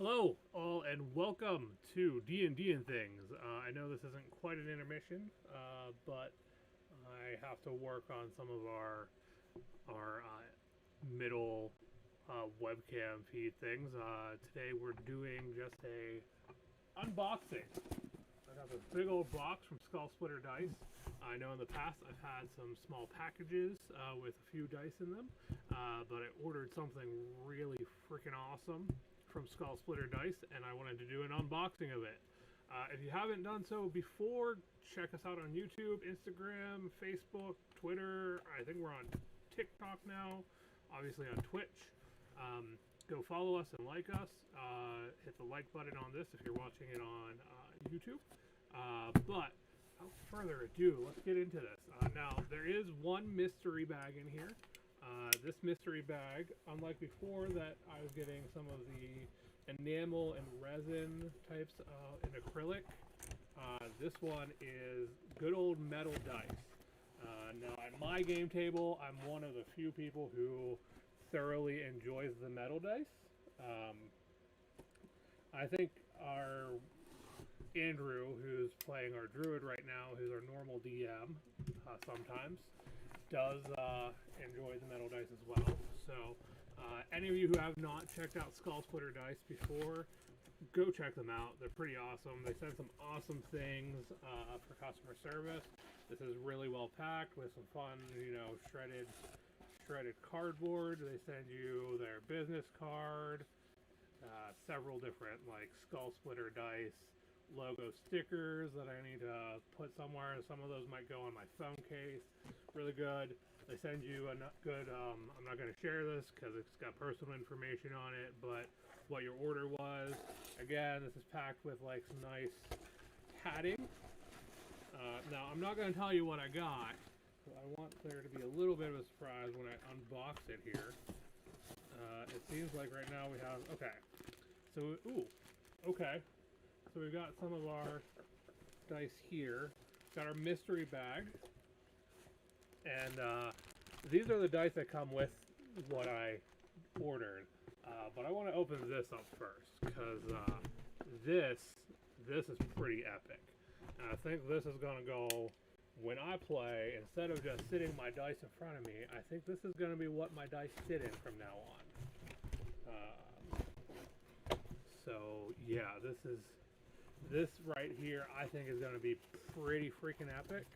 Hello, all, and welcome to D&D and Things. I know this isn't quite an intermission, but I have to work on some of our middle webcam feed things. Today we're doing just a unboxing. I got this big old box from Skull Splitter Dice. I know in the past I've had some small packages with a few dice in them, but I ordered something really freaking awesome from Skull Splitter Dice, and I wanted to do an unboxing of it. If you haven't done so before, check us out on YouTube, Instagram, Facebook, Twitter. I think we're on TikTok now, obviously on Twitch. Go follow us and like us. Hit the like button on this if you're watching it on YouTube. But without further ado, let's get into this. Now, there is one mystery bag in here. This mystery bag, unlike before that I was getting some of the enamel and resin types in acrylic, this one is good old metal dice. Now at my game table, I'm one of the few people who thoroughly enjoys the metal dice. I think our Andrew, who's playing our druid right now, who's our normal DM sometimes, does enjoy the metal dice as well. So any of you who have not checked out Skull Splitter Dice before, go check them out. They're pretty awesome. They send some awesome things for customer service. This is really well packed with some fun, shredded cardboard. They send you their business card, several different like Skull Splitter Dice logo stickers that I need to put somewhere. Some of those might go on my phone case. Really good. They send you a good, I'm not going to share this because it's got personal information on it, but what your order was. Again, this is packed with like some nice padding. Now, I'm not going to tell you what I got. I want there to be a little bit of a surprise when I unbox it here. It seems like right now we have, okay. So, okay. So we've got some of our dice here. Got our mystery bag. And these are the dice that come with what I ordered. But I want to open this up first because this is pretty epic. And I think this is going to go, when I play, instead of just sitting my dice in front of me, I think this is going to be what my dice sit in from now on. So yeah, this right here I think is going to be pretty freaking epic.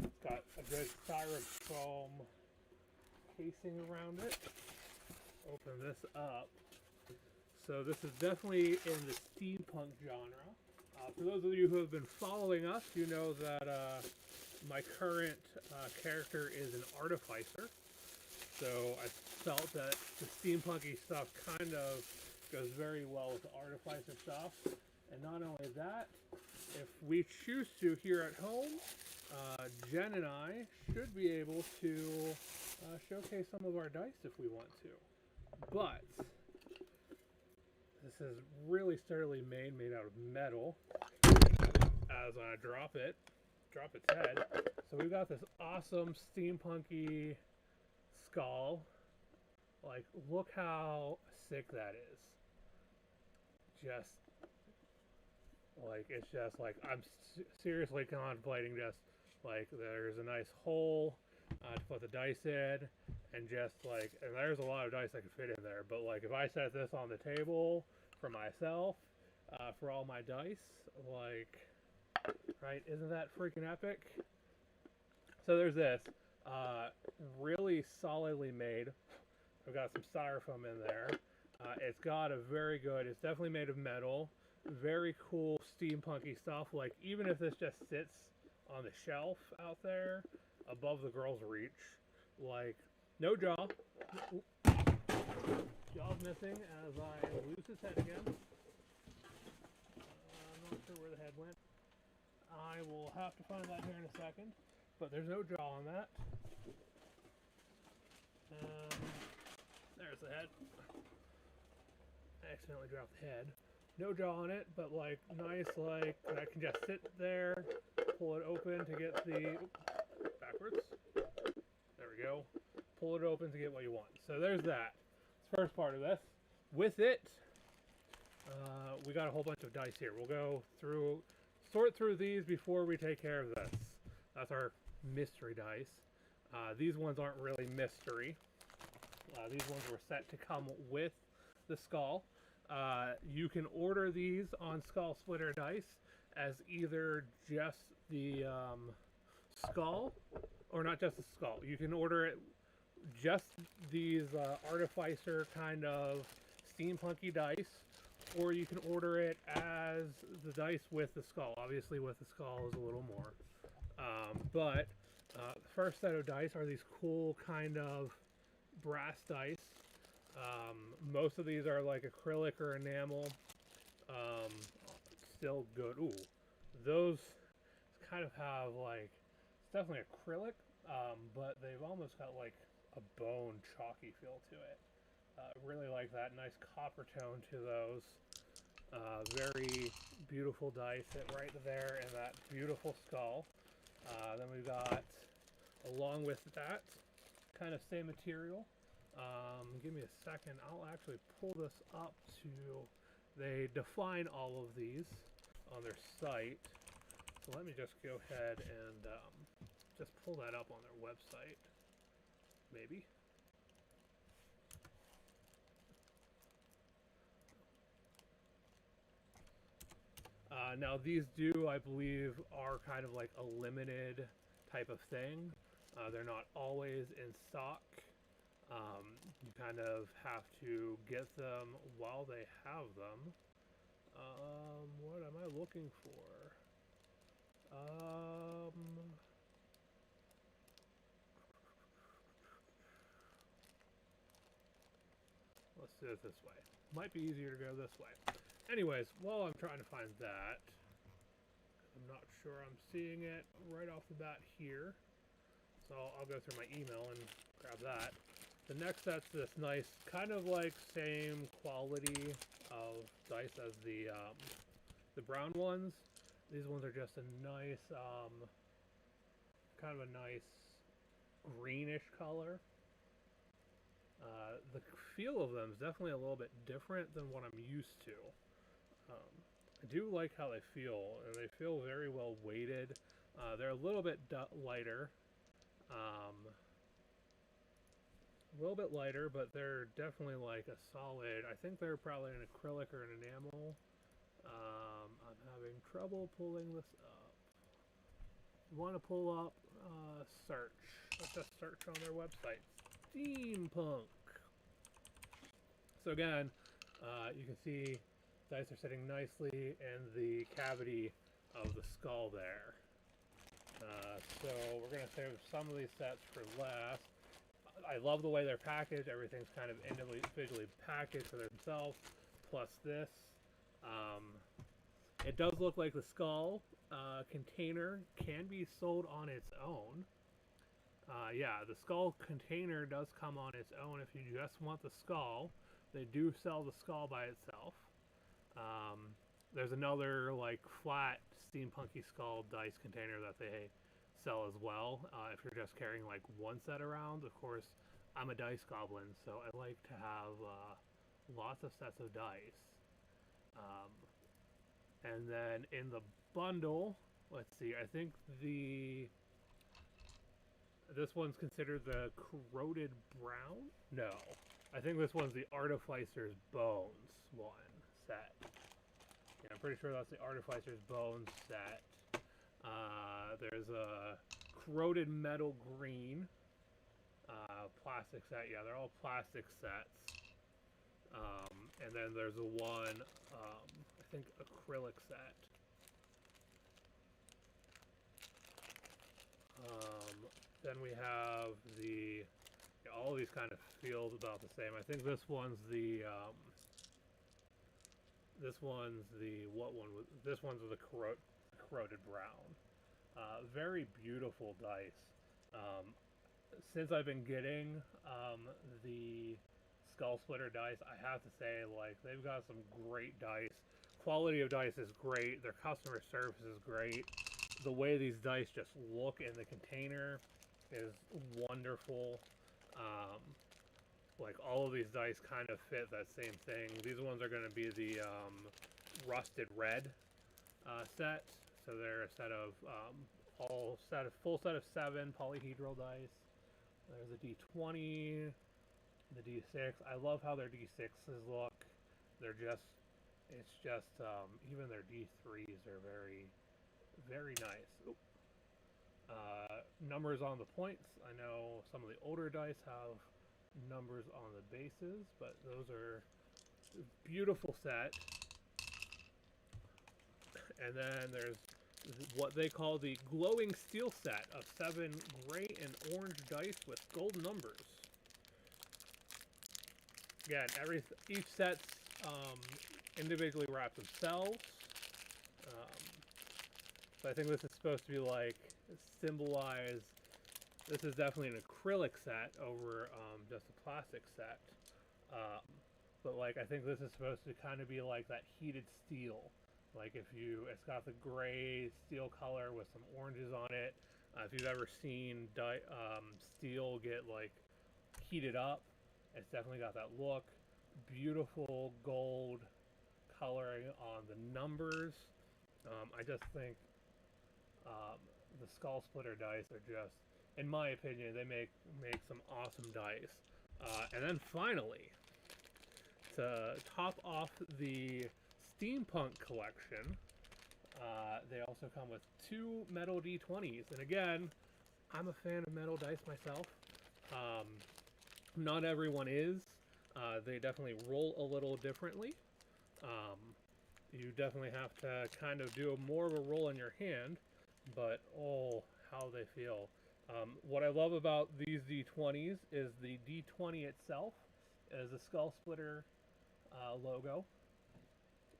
It's got a good styrofoam casing around it. Open this up. So this is definitely in the steampunk genre. For those of you who have been following us, you know that my current character is an artificer. So I felt that the steampunky stuff kind of goes very well with the artificer stuff. And not only that, if we choose to here at home, Jen and I should be able to showcase some of our dice if we want to. But this is really sturdily made out of metal. As I drop its head. So we've got this awesome steampunky skull. Like, look how sick that is. Just like, it's just like, I'm seriously contemplating just like, there's a nice hole to put the dice in, and just like, and there's a lot of dice I could fit in there, but like, if I set this on the table for myself, for all my dice, like, right, isn't that freaking epic? So there's this, really solidly made. I've got some styrofoam in there. It's got a very good, it's definitely made of metal, very cool steampunky stuff. Like, even if this just sits on the shelf out there above the girl's reach, like, no jaw. Jaw's missing as I lose his head again. I'm not sure where the head went. I will have to find that here in a second, but there's no jaw on that. There's the head. I accidentally dropped the head. No jaw on it, but like nice, like I can just sit there, pull it open to get the backwards. we go. Pull it open to get what you want. So there's that. First part of this. With it, we got a whole bunch of dice here. We'll go through, sort through these before we take care of this. That's our mystery dice. These ones aren't really mystery. These ones were set to come with the skull. You can order these on Skull Splitter Dice as either just the skull, or not just the skull. You can order it just these artificer kind of steampunky dice, or you can order it as the dice with the skull. Obviously with the skull is a little more. But the first set of dice are these cool kind of brass dice. Most of these are like acrylic or enamel. Still good. Ooh, those kind of have like, it's definitely acrylic, but they've almost got like a bone chalky feel to it. Really like that nice copper tone to those. Very beautiful dice hit right there in that beautiful skull. Then we've got, along with that, kind of same material. Give me a second. I'll actually pull this up to, they define all of these on their site. So let me just go ahead and just pull that up on their website. Maybe. Now these do, I believe, are kind of like a limited type of thing. They're not always in stock. You kind of have to get them while they have them. What am I looking for? Let's do it this way. Might be easier to go this way. Anyways, while I'm trying to find that, I'm not sure I'm seeing it right off the bat here. So I'll go through my email and grab that. The next set's this nice, kind of like same quality of dice as the brown ones. These ones are just a nice, kind of a nice greenish color. The feel of them is definitely a little bit different than what I'm used to. I do like how they feel, and they feel very well weighted. They're a little bit lighter. A little bit lighter, but they're definitely like a solid, I think they're probably an acrylic or an enamel. I'm having trouble pulling this up. You want to pull up search. Let's just search on their website. Steampunk. So again, you can see dice are sitting nicely in the cavity of the skull there. So we're going to save some of these sets for last. I love the way they're packaged. Everything's kind of individually packaged for themselves. Plus this. It does look like the skull container can be sold on its own. Yeah, the skull container does come on its own if you just want the skull. They do sell the skull by itself. There's another like flat steampunky skull dice container that they sell as well. If you're just carrying like one set around, of course, I'm a dice goblin, so I like to have lots of sets of dice. And then in the bundle, let's see, I think this one's considered the corroded brown? No. I think this one's the Artificer's Bones one set. Yeah, I'm pretty sure that's the Artificer's Bones set. There's a corroded metal green plastic set. Yeah, they're all plastic sets. And then there's a one, I think, acrylic set. Then we have the, yeah, all these kind of feel about the same. I think this one's the, what one was, this one's the corroded brown. Very beautiful dice. Since I've been getting the Skull Splitter dice, I have to say, like, they've got some great dice. Quality of dice is great. Their customer service is great. The way these dice just look in the container is wonderful. Like all of these dice kind of fit that same thing. These ones are going to be the rusted red set. So they're a set of full set of 7 polyhedral dice. There's a D20, the D6. I love how their D6s look. They're just, it's just, even their D3s are very, very nice. Oop. Numbers on the points. I know some of the older dice have numbers on the bases, but those are a beautiful set. And then there's what they call the glowing steel set of 7 gray and orange dice with gold numbers. Again, each set's individually wrapped themselves. So I think this is supposed to be like symbolize. This is definitely an acrylic set over just a plastic set. But like I think this is supposed to kind of be like that heated steel. Like it's got the gray steel color with some oranges on it. If you've ever seen steel get like heated up, it's definitely got that look. Beautiful gold coloring on the numbers. I just think the Skull Splitter dice are just, in my opinion, they make some awesome dice. And then finally, to top off the Steampunk collection, they also come with 2 metal D20s. And again, I'm a fan of metal dice myself. Not everyone is. They definitely roll a little differently. You definitely have to kind of do more of a roll in your hand, but oh, how they feel. What I love about these D20s is the D20 itself is a Skull Splitter logo.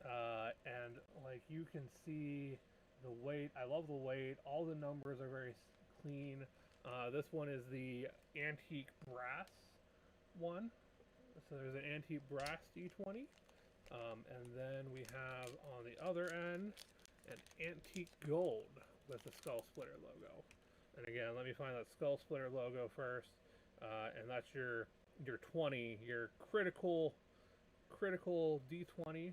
And like you can see the weight. I love the weight. All the numbers are very clean. This one is the antique brass one. So there's an antique brass D20. And then we have on the other end an antique gold with the Skull Splitter logo. And again, let me find that Skull Splitter logo first. And that's your 20, your critical D20.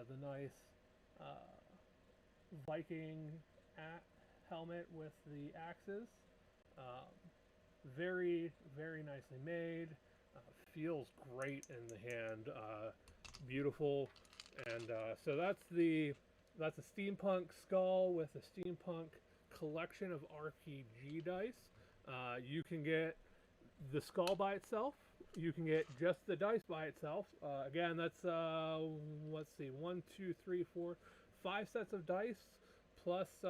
The nice Viking helmet with the axes. Very, very nicely made. Feels great in the hand. Beautiful. And so that's a steampunk skull with a steampunk collection of RPG dice. You can get the skull by itself. You can get just the dice by itself. Again, that's let's see, 1, 2, 3, 4, 5 sets of dice plus 2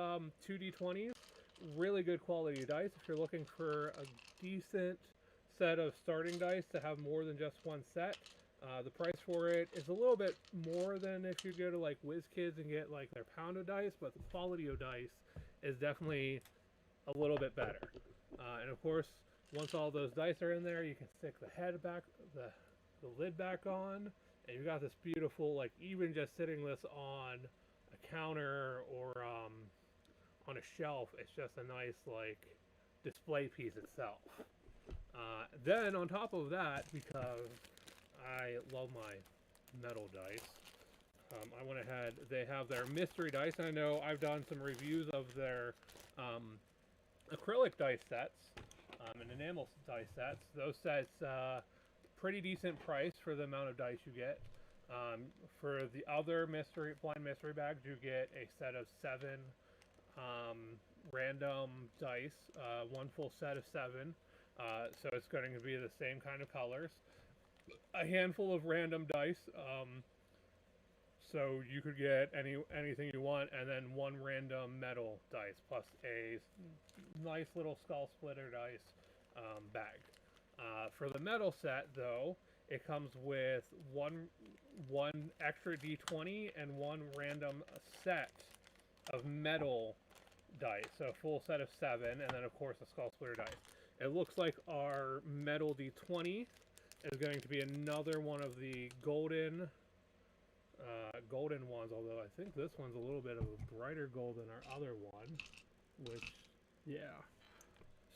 D20s. Really good quality dice. If you're looking for a decent set of starting dice to have more than just one set, the price for it is a little bit more than if you go to like WizKids and get like their pound of dice, but the quality of dice is definitely a little bit better. And of course, once all those dice are in there, you can stick the head back, the lid back on, and you've got this beautiful, like even just sitting this on a counter or on a shelf, it's just a nice like display piece itself. Then on top of that, because I love my metal dice, I went ahead, they have their mystery dice. I know I've done some reviews of their acrylic dice sets and enamel dice sets. Those sets, pretty decent price for the amount of dice you get. For the other blind mystery bags, you get a set of 7 random dice, one full set of 7. So it's going to be the same kind of colors. A handful of random dice, so you could get anything you want, and then 1 random metal dice plus a nice little Skull Splitter dice bag. For the metal set, though, it comes with one extra D20 and 1 random set of metal dice, so a full set of 7, and then of course a Skull Splitter dice. It looks like our metal D20 is going to be another one of the golden ones, although I think this one's a little bit of a brighter gold than our other one, which, yeah.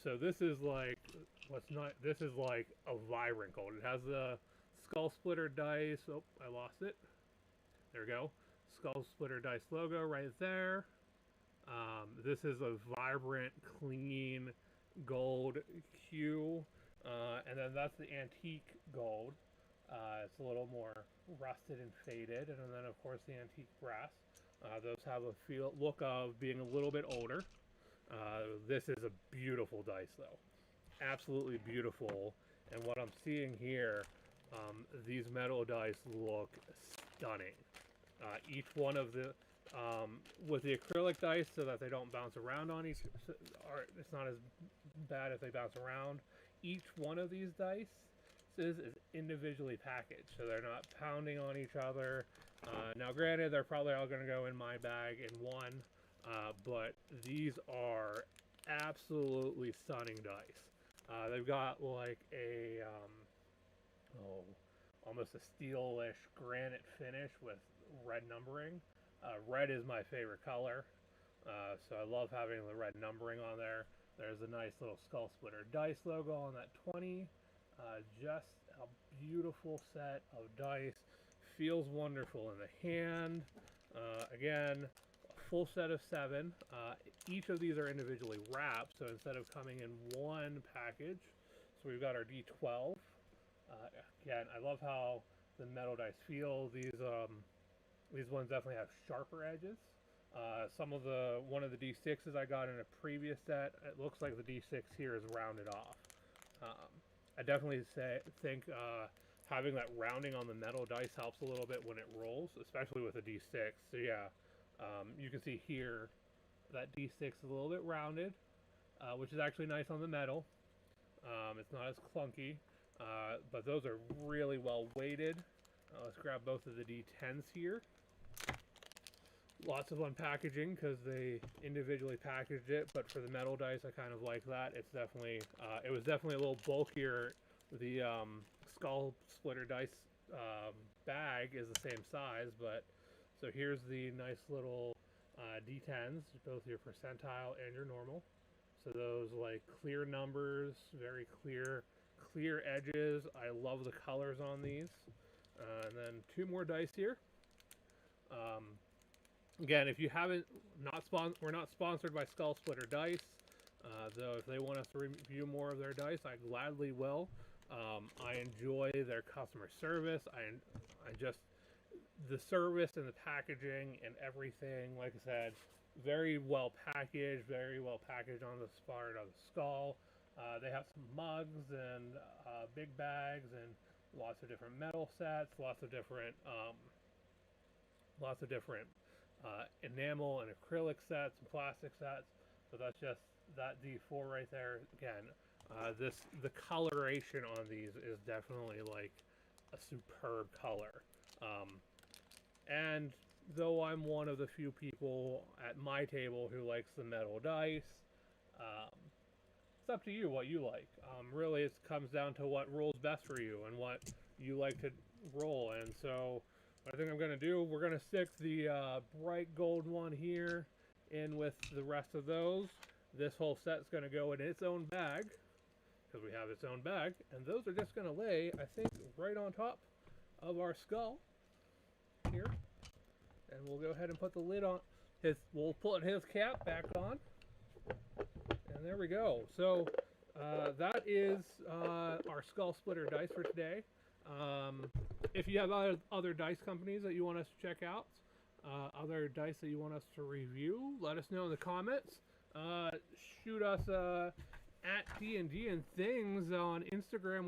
So this is like, this is like a vibrant gold. It has the skull splitter dice. Oh, I lost it. There we go. Skull splitter dice logo right there. This is a vibrant, clean gold hue. And then that's the antique gold. It's a little more rusted and faded. And then, of course, the antique brass. Those have a look of being a little bit older. This is a beautiful dice, though. Absolutely beautiful. And what I'm seeing here, these metal dice look stunning. Each one of the, with the acrylic dice so that they don't bounce around on each, or it's not as bad if they bounce around. Each one of these dice is individually packaged, so they're not pounding on each other. Now granted, they're probably all going to go in my bag in one, but these are absolutely stunning dice. They've got like a, almost a steelish granite finish with red numbering. Red is my favorite color, so I love having the red numbering on there. There's a nice little skull splitter dice logo on that 20. Just a beautiful set of dice. Feels wonderful in the hand. Again, a full set of 7. Each of these are individually wrapped, so instead of coming in one package, so we've got our D12. Again, I love how the metal dice feel. These ones definitely have sharper edges. One of the D6s I got in a previous set, it looks like the D6 here is rounded off. I definitely think having that rounding on the metal dice helps a little bit when it rolls, especially with a D6. So yeah, you can see here that D6 is a little bit rounded, which is actually nice on the metal. It's not as clunky, but those are really well weighted. Let's grab both of the D10s here. Lots of unpackaging because they individually packaged it, but for the metal dice, I kind of like that. It's definitely, it was definitely a little bulkier. The skull splitter dice bag is the same size, but so here's the nice little D10s, both your percentile and your normal. So those like clear numbers, very clear edges. I love the colors on these. And then 2 more dice here. Again, if you haven't, we're not sponsored by Skull Splitter Dice, though if they want us to review more of their dice, I gladly will. I enjoy their customer service. I just, the service and the packaging and everything, like I said, very well packaged on the part of the skull. They have some mugs and big bags and lots of different metal sets, lots of different enamel and acrylic sets and plastic sets. So that's just that D4 right there. Again, the coloration on these is definitely like a superb color. And though I'm one of the few people at my table who likes the metal dice, it's up to you what you like. Really, it comes down to what rolls best for you and what you like to roll. And so what I think I'm going to do, we're going to stick the bright gold one here in with the rest of those. This whole set's going to go in its own bag, because we have its own bag. And those are just going to lay, I think, right on top of our skull here. And we'll go ahead and put the lid on we'll put his cap back on. And there we go. So that is our skull splitter dice for today. If you have other dice companies that you want us to check out, other dice that you want us to review, let us know in the comments. Shoot us at D&D and Things on Instagram with